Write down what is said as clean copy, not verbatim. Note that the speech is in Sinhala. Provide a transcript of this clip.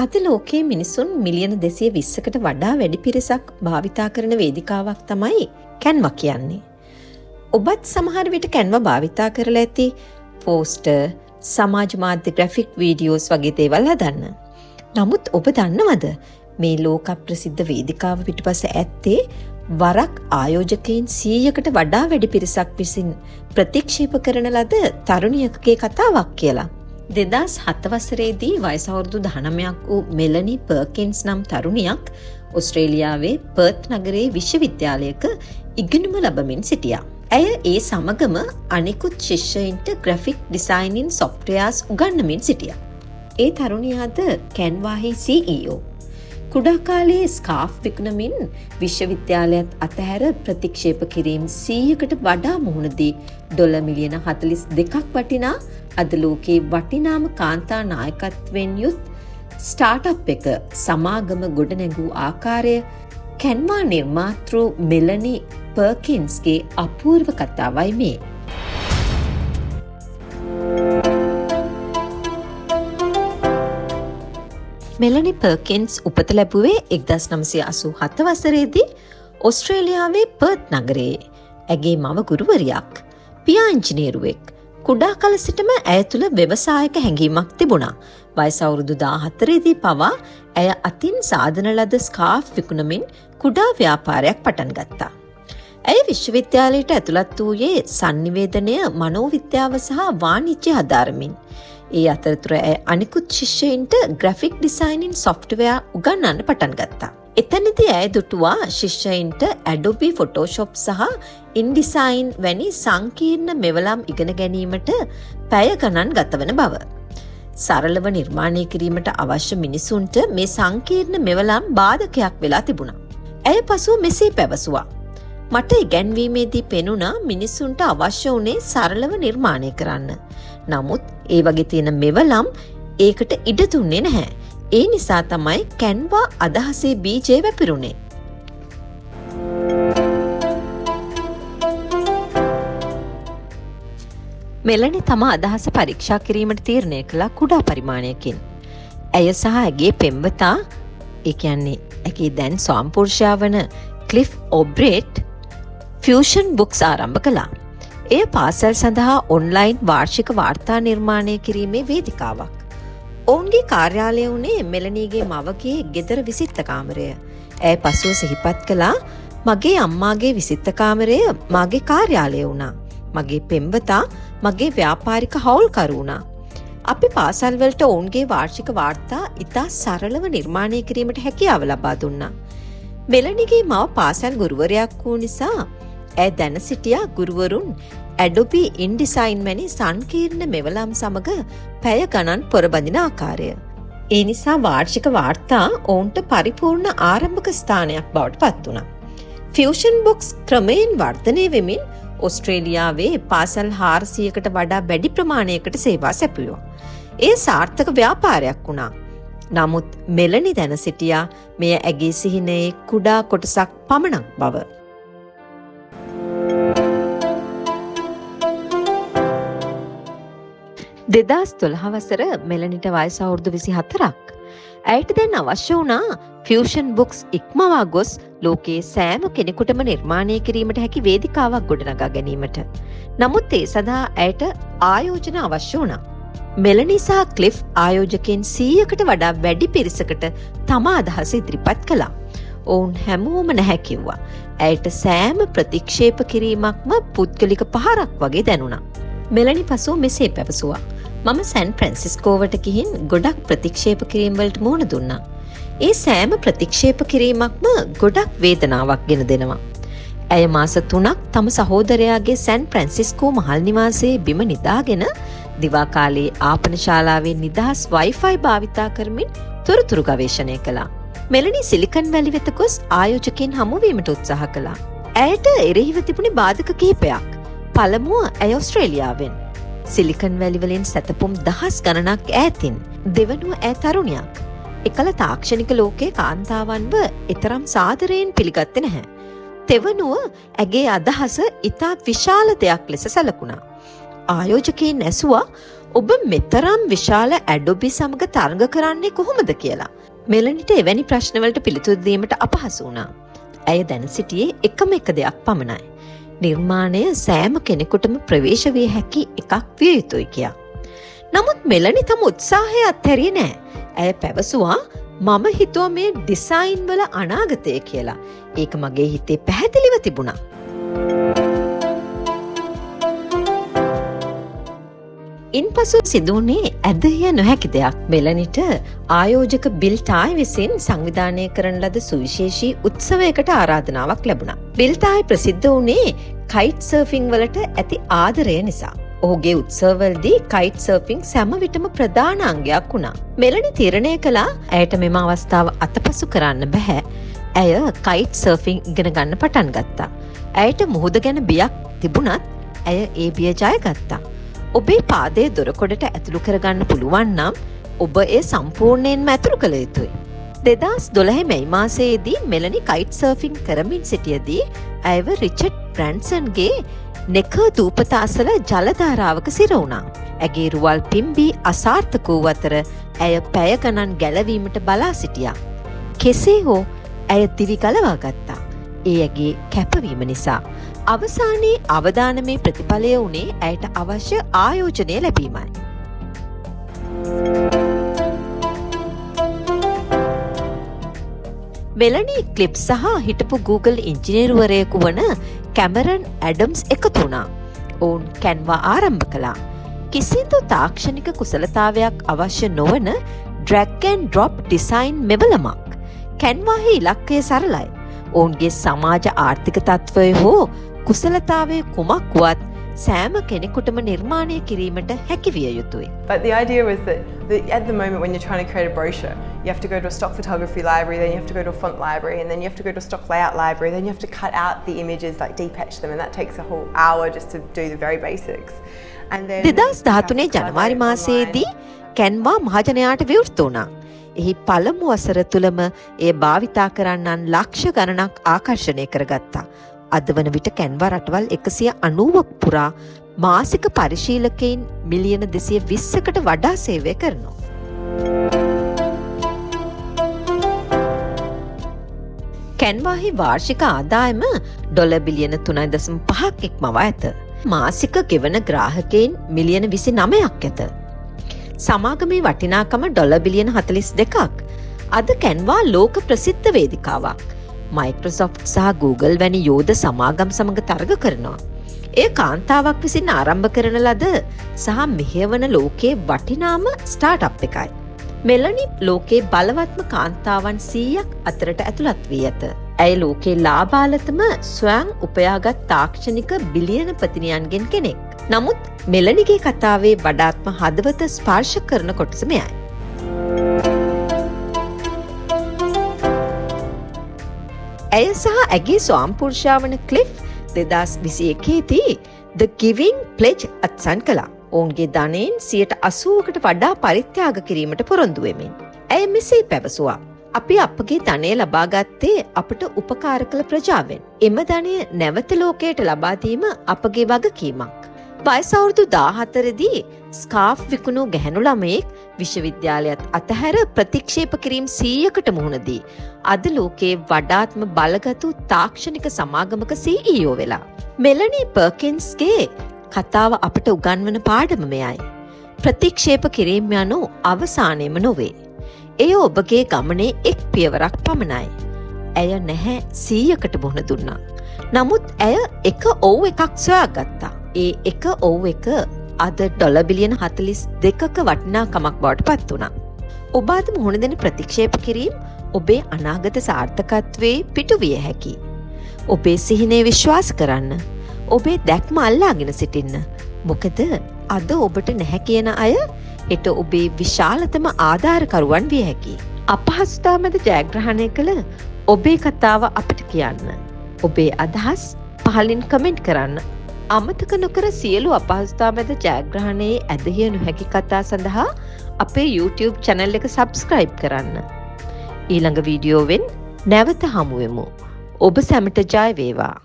අද ලෝකයේ මිනිසුන් මිලියන 220කට වඩා වැඩි පිරිසක් භාවිතා කරන වේදිකාවක් තමයි කැන්වා කියන්නේ. ඔබත් සමහර විට කැන්වා භාවිතා කරලා ඇති පෝස්ටර්, සමාජ මාධ්‍ය ග්‍රැෆික් වීඩියෝස් වගේ දේවල් හදන්න. නමුත් ඔබ දන්නවද මේ ලෝක ප්‍රසිද්ධ වේදිකාව පිටුපස ඇත්තේ වරක් ආයෝජකයින් 100කට වඩා වැඩි පිරිසක් විසින් ප්‍රතික්ෂේප කරන ලද තරුණියකගේ කතාවක් කියලා. 2007 වසරේදී වයස අවුරුදු 19ක් වූ මෙලනි පර්කින්ස් නම් තරුණියක් ඕස්ට්‍රේලියාවේ පර්ත් නගරයේ විශ්වවිද්‍යාලයක ඉගෙනුම ලබමින් සිටියා. ඇය ඒ සමගම අනෙකුත් ශිෂ්‍යයින්ට ග්‍රැෆික් ඩිසයිනින් සොෆ්ට්වෙයාර්ස් උගන්වමින් සිටියා. ඒ තරුණියාද කැන්වාහි CEO. කුඩා කාලයේ ස්කාෆ් විකුණමින් විශ්වවිද්‍යාලයත් අතහැර ප්‍රතික්ෂේප කිරීම 100කට වඩා මුහුණ දී ඩොලර් මිලියන 42ක් වටිනා අද ලෝකයේ වටිනාම කාන්තා නායකත්වයෙන් යුත් ස්ටාර්ට්අප් එක සමාගම ගොඩනැගූ ආකාරය කැන්වා නිර්මාතෘ මෙලනි පර්කින්ස්ගේ අපූර්ව කතාවයි මේ. මෙලනි පර්කින්ස් උපත ලැබුවේ 1987 වසරේදී ඕස්ට්‍රේලියාවේ පර්ත් නගරයේ. ඇගේ මව ගුරුවරියක්, පියා ඉංජිනේරුවෙක්. කුඩා කල සිටම ඇය තුළ ව්‍යවසායක හැඟීමක් තිබුණා. වයස අවුරුදු 14දී පවා ඇය අතින් සාදන ලද ස්කාෆ් විකුණමින් කුඩා ව්‍යාපාරයක් පටන් ගත්තා. ඇය විශ්වවිද්‍යාලයට ඇතුළත් වූයේ sannivedanaya මනෝවිද්‍යාව සහ වාණිජ්‍ය හදාරමින්. ඒ අතරතුර ඇය අනිකුත් ශිෂ්‍යයින්ට ග්‍රැෆික් ඩිසයිනින් සොෆ්ට්වෙයාර් උගන්වන්න පටන් ගත්තා. එතනදී ඇය දුටුවා ශිෂ්‍යයින්ට Adobe Photoshop සහ InDesign වැනි සංකීර්ණ මෙවලම් ඉගෙන ගැනීමට පැය ගණන් ගතවන බව. සරලව නිර්මාණය කිරීමට අවශ්‍ය මිනිසුන්ට මේ සංකීර්ණ මෙවලම් බාධකයක් වෙලා තිබුණා. ඇය පසුව මෙසේ පැවසුවා: මට ඉගැන්වීමේදී පෙනුණා මිනිසුන්ට අවශ්‍ය වුණේ සරලව නිර්මාණය කරන්න. නමුත් ඒ වගේ තියෙන මෙවලම් ඒකට ඉඩ දුන්නේ නැහැ. ඒ නිසා තමයි කැන්වා අදහසේ බීජය වැපිරුණේ. මෙලනි තම අදහස පරීක්ෂා කිරීමට තීරණය කළා කුඩා පරිමාණයකින්. ඇය සහ ඇගේ පෙම්වතා, ඒ කියන්නේ ඇගේ දැන් ස්වාමිපුරුෂයා වන ක්ලිෆ් ඔබ්‍රේට් ෆියුෂන් බුක්ස් ආරම්භ කළා. එය පාසල් සඳහා ඔන්ලයින් වාර්ෂික වාර්තා නිර්මාණය කිරීමේ වේදිකාවක්. ඔවුන්ගේ කාර්යාලය වුණේ මෙලනීගේ මවගේ ගෙදර විසිත්ත කාමරය. ඇය පසුව සිහිපත් කළා, මගේ අම්මාගේ විසිත්ත කාමරය මගේ කාර්යාලය වුණා. මගේ පෙම්වතා මගේ ව්‍යාපාරික හවුල්කරු වුණා. අපි පාසල්වලට ඔවුන්ගේ වාර්ෂික වාර්තා ඉතා සරලව නිර්මාණය කිරීමට හැකියාව ලබා දුන්නා. මෙලනිගේ මව පාසල් ගුරුවරයක් වූ නිසා ඇය දැන සිටියා ගුරුවරුන් Adobe InDesign වැනි සංකීර්ණ මෙවලම් සමග පැය ගණන් පොරබදින ආකාරය. ඒ නිසා වාර්ෂික වාර්තා ඔවුන්ට පරිපූර්ණ ආරම්භක ස්ථානයක් බවට පත් වුණා. ෆියුෂන් බුක්ස් ක්‍රමයෙන් වර්ධනය වෙමින් ඕස්ට්‍රේලියාවේ පාසල් 400කට වඩා වැඩි ප්‍රමාණයකට සේවා සැපයුවා. ඒ සාර්ථක ව්‍යාපාරයක් වුණා. නමුත් මෙලනි දැන සිටියා මෙය ඇගේ සිහිනයේ කුඩා කොටසක් පමණක් බව. දෙදස් 12 වසර මෙලනිට වයස අවුරුදු 24ක්. ඇයට දැන් අවශ්‍ය වුණා ෆියුෂන් බුක්ස් ඉක්මවා ගොස් ලෝකයේ සෑම කෙනෙකුටම නිර්මාණය කිරීමට හැකි වේදිකාවක් ගොඩනගා ගැනීමට. නමුත් ඒ සඳහා ඇයට ආයෝජන අවශ්‍ය වුණා. මෙලනි සහ ක්ලිෆ් ආයෝජකයන් 100කට වඩා වැඩි පිරිසකට තම අදහස ඉදිරිපත් කළා. ඔවුන් හැමෝම නැහැ කිව්වා. ඇයට සෑම ප්‍රතික්ෂේප කිරීමක්ම පුද්ගලික පහරක් වගේ දැනුණා. මෙලනි පසුව මෙසේ පැවසුවා: මම සැන් ෆ්‍රැන්සිස්කෝවට ගිහින් ගොඩක් ප්‍රතික්ෂේප කිරීම් වලට මුහුණ දුන්නා. ඒ සෑම ප්‍රතික්ෂේප කිරීමක්ම ගොඩක් වේදනාවක් ගෙන දෙනවා. ඇය මාස 3ක් තම සහෝදරයාගේ සැන් ෆ්‍රැන්සිස්කෝ මහල් නිවාසයේ බිම නිදාගෙන දිවා කාලයේ ආපන ශාලාවේ නිදහස් Wi-Fi භාවිතා කරමින් තොරතුරු ගවේෂණය කළා. මෙලනි සිලිකන් වැලි වෙත ගොස් ආයෝජකයන් හමුවීමට උත්සාහ කළා. ඇයට එරෙහිව තිබුණේ බාධක කිහිපයක්. පළමුව ඇය ඕස්ට්‍රේලියාවෙන්. සිලිකන් වැලි වලින් සැතපුම් දහස් ගණනක් ඈතින්. දෙවනුව ඇය තරුණියක්. එකල තාක්ෂණික ලෝකයේ කාන්තාවන්ව එතරම් සාදරයෙන් පිළිගත්තේ නැහැ. තෙවනුව ඇගේ අදහස ඉතා විශාල දෙයක් ලෙස සැලකුණා. ආයෝජකයන් ඇසුවා ඔබ මෙතරම් විශාල ඇඩොබි සමග තරඟ කරන්නේ කොහොමද කියලා මෙලනිට එවැනි ප්‍රශ්නවලට පිළිතුරු දීමට අපහසු වුණා. ඇය දැන සිටියේ එකම එක දෙයක් පමණයි. නිර්මාණය සෑම කෙනෙකුටම ප්‍රවේශ විය හැකි එකක් විය යුතුයි කියා. නමුත් මෙලනි තම උත්සාහය අත්හැරියේ නෑ. ඇය පැවසුවා මම හිතුවා මේ ඩිසයින් වල අනාගතය කියලා. ඒක මගේ හිතේ පැහැදිලිව තිබුණා. ඉන්පසු සිදුවුණේ ඇදහිය නොහැකි දෙයක්. මෙලනිට ආයෝජක බිල් ටායි විසින් සංවිධානය කරන ලද සුවිශේෂී උත්සවයකට ආරාධනාවක් ලැබුණා. බිල් ටායි ප්‍රසිද්ධ වුණේ කයිට් සර්ෆින් වලට ඇති ආදරය නිසා. ඔහුගේ උත්සවවලදී කයිට් සර්ෆින් සෑම විටම ප්‍රධාන අංගයක් වුණා. මෙලනි තීරණය කළා ඇයට මෙම අවස්ථාව අතපසු කරන්න බෑ. ඇය කයිට් සර්ෆින් ඉගෙන ගන්න පටන් ගත්තා. ඇයට මුහුද ගැන බියක් තිබුණත් ඇය ඒ බිය ජය ගත්තා. ඔබේ පාදයේ දොරකොඩට ඇතුළු කරගන්න පුළුවන් නම් ඔබ ඒ සම්පූර්ණයෙන්ම ඇතුළු කළ යුතුයි. 2012 මැයි මාසයේදී මෙලනි කයිට් සර්ෆින් කරමින් සිටියදී ඇයව රිචඩ් බ්‍රැන්සන්ගේ නෙකර් දූපත අසල ජලධාරාවක සිර වුණා. ඇගේ රුවල් පිම්බී අසාර්ථක වූ අතර ඇය පැය ගණන් ගැලවීමට බලා සිටියා. කෙසේ හෝ ඇය දිවි ගලවා ගත්තා. ඒ ඇගේ කැපවීම නිසා. අවසානයේ අවදානමේ ප්‍රතිඵලය වුණේ ඇයට අවශ්‍ය ආයෝජනය ලැබීමයි. මෙලනි ක්ලිප් සහ හිටපු Google ඉංජිනේරුවරයෙකු වන කැමරන් ඇඩම්ස් එකතු වුණා. ඔවුන් කැන්වා ආරම්භ කළා. කිසිදු තාක්ෂණික කුසලතාවයක් අවශ්‍ය නොවන ඩ්‍රැග් ඇන්ඩ් ඩ්‍රොප් ඩිසයින් මෙබලමක්. කැන්වාහි ඉලක්කය සරලයි. ඔවුන්ගේ සමාජ ආර්ථික තත්ත්වය හෝ කුසලතාවය කුමක් වුවත් සෑම කෙනෙකුටම නිර්මාණය කිරීමට හැකි විය යුතුයි. But the idea was that at the moment when you're trying to create a brochure, you have to go to a stock photography library, then you have to go to a font library, and then you have to go to a stock layout library, then you have to cut out the images, like de-patch them, and that takes a whole hour just to do the very basics. And then 2013 ජනවාරි මාසයේදී කැන්වා මහජනයාට විවෘත වුණා. එහි පළමු වසර තුළම එය භාවිතා කරන්නන් ලක්ෂ ගණනක් ආකර්ෂණය කරගත්තා. අද වන විට කැන්වා රටවල් 190ක් පුරා මාසික පරිශීලකයින් මිලියන 220කට වඩා සේවය කරනවා. කැන්වාහි වාර්ෂික ආදායම ඩොලර් බිලියන 3.5ක් ඉක්මවා ඇත. මාසික ගෙවන ග්‍රාහකයින් මිලියන 29ක් ඇත. සමාගමේ වටිනාකම ඩොලර් බිලියන 42ක්. අද කැන්වා ලෝක ප්‍රසිද්ධ වේදිකාවක්. මයික්‍රොසොෆ්ට් සහ Google වැනි යෝධ සමාගම් සමග තරග කරනවා. එය කාන්තාවක් විසින් ආරම්භ කරන ලද සහ මෙහෙයවන ලෝකයේ වටිනාම ස්ටාර්ට්අප් එකයි. මෙලනි ලෝකයේ බලවත්ම කාන්තාවන් 100ක් අතරට ඇතුළත් වී ඇත. ඇය ලෝකයේ ලාබාලතම ස්වයං උපයාගත් තාක්ෂණික බිලියන පතිනියන්ගෙන් කෙනෙක්. නමුත් මෙලනිගේ කතාවේ වඩාත්ම හදවත ස්පර්ශ කරන කොටස මෙයයි. ඇය සහ ඇගේ ස්වාම්පුරුෂයා වන ක්ලිෆ් 2021දී The Giving Pledge අත්සන් කළා. ඔවුන්ගේ ධනයෙන් 80%කට වඩා පරිත්‍යාග කිරීමට පොරොන්දු වෙමින්. ඇය මෙසේ පැවසුවා. අපි අපගේ ධනය ලබා ගත්තේ අපට උපකාර කළ ප්‍රජාවෙන්. එම ධනය නැවත ලෝකයට ලබා දීම අපගේ වගකීමක්. වයස අවුරුදු 14දී ස්කාෆ් විකුණු ගැහැණු ළමයෙක් විශ්වවිද්‍යාලයත් අතහැර ප්‍රතික්ෂේප කිරීම 100කට මුහුණ දී අද ලෝකයේ වඩාත්ම බලගතු තාක්ෂණික සමාගමක CEO වෙලා. මෙලනි පර්කින්ස්ගේ කතාව අපට උගන්වන පාඩම මෙයයි. ප්‍රතික්ෂේප කිරීම යනු අවසානයම නොවේ. එය ඔබගේ ගමනේ එක් පියවරක් පමණයි. ඇය නැහැ 100කට මුහුණ දුන්නා. නමුත් ඇය එක ඔව් එකක් සොයාගත්තා. ඒ එක ඔව් එක අද ඩොලර් බිලියන 42ක වටිනාකමක් බවට පත් වුණා. ඔබ අද මුහුණ දෙන ප්‍රතික්ෂේප කිරීම ඔබේ අනාගත සාර්ථකත්වයේ පිටු විය හැකියි. ඔබේ සිහිනය විශ්වාස කරන්න. ඔබේ දැක්ම අල්ලාගෙන සිටින්න. මොකද අද ඔබට නැහැ කියන අය එට ඔබේ විශාලතම ආධාරකරුවන් විය හැකියි. අපහසුතාව මැද ජයග්‍රහණය කළ ඔබේ කතාව අපට කියන්න. ඔබේ අදහස් පහලින් කමෙන්ට් කරන්න. අමතක නොකර සියලු අපහසුතා මැද ජයග්‍රහණයේ ඇදහිය නොහැකි කතා සඳහා අපේ YouTube channel එක subscribe කරන්න. ඊළඟ වීඩියෝවෙන් නැවත හමුවෙමු. ඔබ සැමට ජය වේවා.